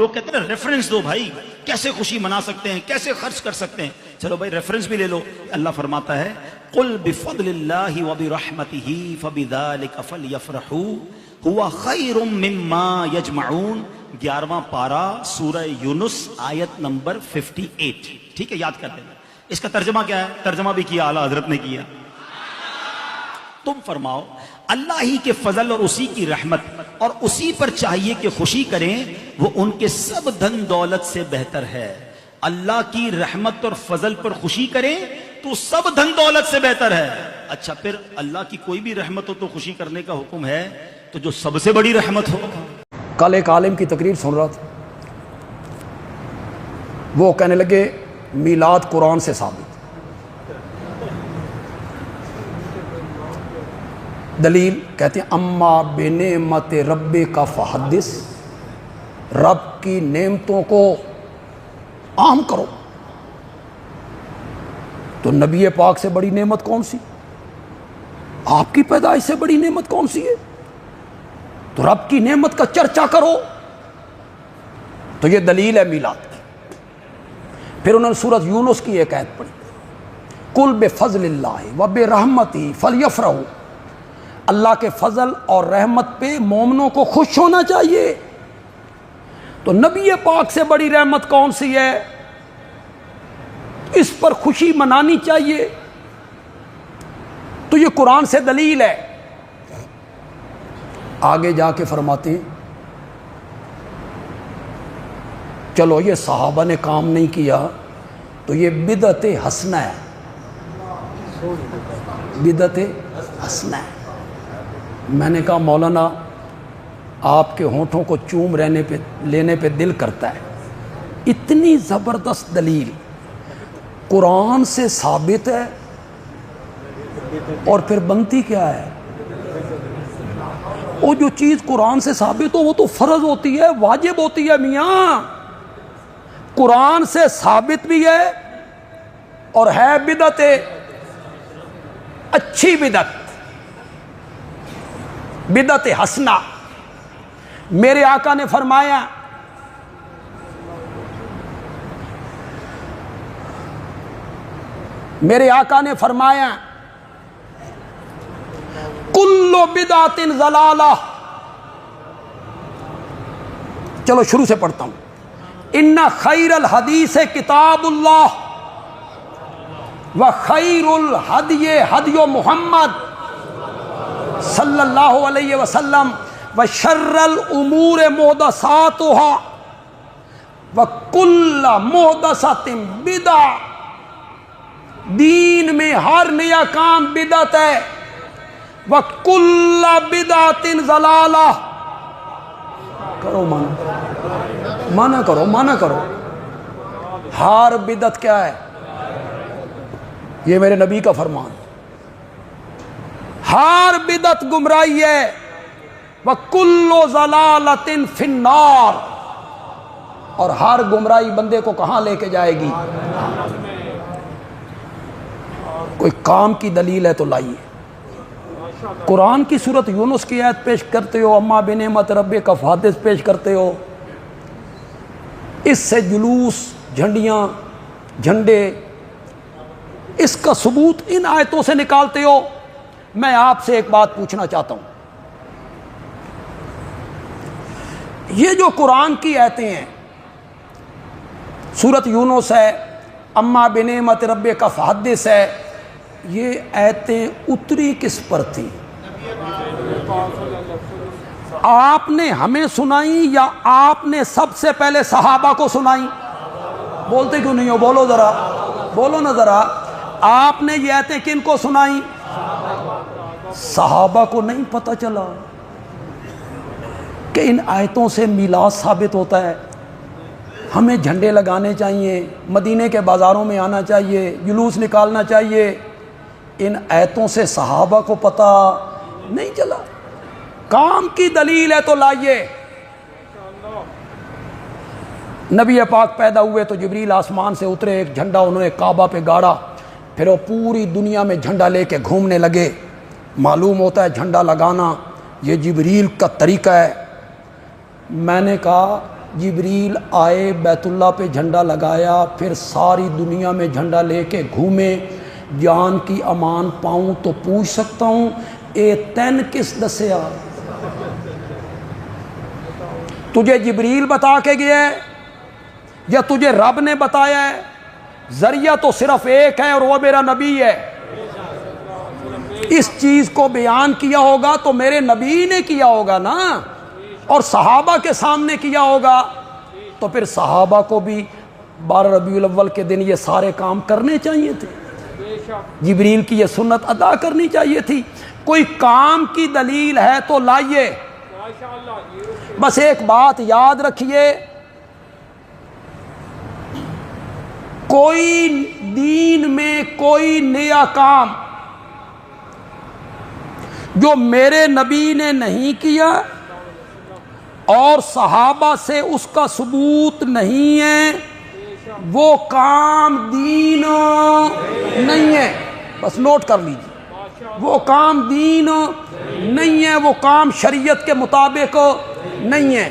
لوگ کہتے ہیں ریفرنس دو بھائی، کیسے خوشی منا سکتے ہیں، کیسے خرچ کر سکتے ہیں. چلو بھائی ریفرنس بھی لے لو. اللہ فرماتا ہے قل بفضل اللہ وبرحمتہ فبذلک فلیفرحوا هو خیر مما یجمعون. 11واں پارہ سورہ یونس آیت نمبر 58. ٹھیک ہے، یاد کر لینا. اس کا ترجمہ کیا ہے؟ ترجمہ بھی کیا اعلیٰ حضرت نے کیا. تم فرماؤ اللہ ہی کے فضل اور اسی کی رحمت اور اسی پر چاہیے کہ خوشی کریں، وہ ان کے سب دھن دولت سے بہتر ہے. اللہ کی رحمت اور فضل پر خوشی کریں تو سب دھن دولت سے بہتر ہے. اچھا پھر اللہ کی کوئی بھی رحمت ہو تو خوشی کرنے کا حکم ہے، تو جو سب سے بڑی رحمت ہو. کل ایک عالم کی تقریر سن رہا تھا، وہ کہنے لگے میلاد قرآن سے ثابت. دلیل کہتے ہیں اما بنعمت رب کا فحدث، رب کی نعمتوں کو عام کرو. تو نبی پاک سے بڑی نعمت کون سی؟ آپ کی پیدائش سے بڑی نعمت کون سی ہے؟ تو رب کی نعمت کا چرچا کرو. تو یہ دلیل ہے میلاد کی. پھر انہوں نے سورۃ یونس کی ایک آیت پڑھی، قل بفضل اللہ وبرحمتہ فلیفرحوا. اللہ کے فضل اور رحمت پہ مومنوں کو خوش ہونا چاہیے. تو نبی پاک سے بڑی رحمت کون سی ہے؟ اس پر خوشی منانی چاہیے. تو یہ قرآن سے دلیل ہے. آگے جا کے فرماتے ہیں چلو یہ صحابہ نے کام نہیں کیا تو یہ بدعت حسنہ ہے. بدعت حسنہ ہے. میں نے کہا مولانا آپ کے ہونٹوں کو چوم لینے پہ دل کرتا ہے. اتنی زبردست دلیل قرآن سے ثابت ہے اور پھر بنتی کیا ہے؟ وہ جو چیز قرآن سے ثابت ہو وہ تو فرض ہوتی ہے، واجب ہوتی ہے. میاں قرآن سے ثابت بھی ہے اور ہے بدعت، اچھی بدعت، بدعت حسنہ. میرے آقا نے فرمایا کل بدعت ضلالہ. چلو شروع سے پڑھتا ہوں. ان خیر الحدیث کتاب اللہ وخیر الہدی ہدی محمد صلی اللہ علیہ وسلم وشر الامور محدثاتها وکل محدثۃ بدعہ. دین میں ہر نیا کام بدعت ہے. وکل بدعۃ ضلالہ. کرو مانا کرو. ہر بدعت کیا ہے؟ یہ میرے نبی کا فرمان. ہر بدعت گمراہی ہے. وَكُلُّ ضَلَالَةٍ فِي النَّارِ. اور ہر گمراہی بندے کو کہاں لے کے جائے گی؟ کوئی کام کی دلیل ہے تو لائیے. قرآن کی سورۃ یونس کی آیت پیش کرتے ہو، اما بنعمت ربک فحدث پیش کرتے ہو. اس سے جلوس، جھنڈیاں، جھنڈے، اس کا ثبوت ان آیتوں سے نکالتے ہو. میں آپ سے ایک بات پوچھنا چاہتا ہوں. یہ جو قرآن کی آیتیں ہیں، سورۃ یونس ہے، اما بنعمت ربک فحدث ہے، یہ آیتیں اتری کس پر تھی؟ آپ نے ہمیں سنائی یا آپ نے سب سے پہلے صحابہ کو سنائی؟ بولتے کیوں نہیں ہو؟ بولو نا ذرا. آپ نے یہ آیتیں کن کو سنائی؟ صحابہ کو نہیں پتہ چلا کہ ان آیتوں سے میلاد ثابت ہوتا ہے؟ ہمیں جھنڈے لگانے چاہیے، مدینے کے بازاروں میں آنا چاہیے، جلوس نکالنا چاہیے. ان آیتوں سے صحابہ کو پتہ نہیں چلا. کام کی دلیل ہے تو لائیے. نبی پاک پیدا ہوئے تو جبریل آسمان سے اترے، ایک جھنڈا انہوں نے کعبہ پہ گاڑا، پھر وہ پوری دنیا میں جھنڈا لے کے گھومنے لگے. معلوم ہوتا ہے جھنڈا لگانا یہ جبریل کا طریقہ ہے. میں نے کہا جبریل آئے، بیت اللہ پہ جھنڈا لگایا، پھر ساری دنیا میں جھنڈا لے کے گھومے، جان کی امان پاؤں تو پوچھ سکتا ہوں اے تین کس دسیا؟ تجھے جبریل بتا کے گیا ہے یا تجھے رب نے بتایا ہے؟ ذریعہ تو صرف ایک ہے اور وہ میرا نبی ہے۔ اس چیز کو بیان کیا ہوگا تو میرے نبی نے کیا ہوگا نا، اور صحابہ کے سامنے کیا ہوگا، تو پھر صحابہ کو بھی 12 ربیع الاول کے دن یہ سارے کام کرنے چاہیے تھے، جبریل کی یہ سنت ادا کرنی چاہیے تھی۔ کوئی کام کی دلیل ہے تو لائیے۔ بس ایک بات یاد رکھیے، کوئی دین میں کوئی نیا کام جو میرے نبی نے نہیں کیا اور صحابہ سے اس کا ثبوت نہیں ہے، وہ کام دین نہیں ہے۔ بس نوٹ کر لیجیے، وہ کام دین نہیں ہے، وہ کام شریعت کے مطابق نہیں ہے۔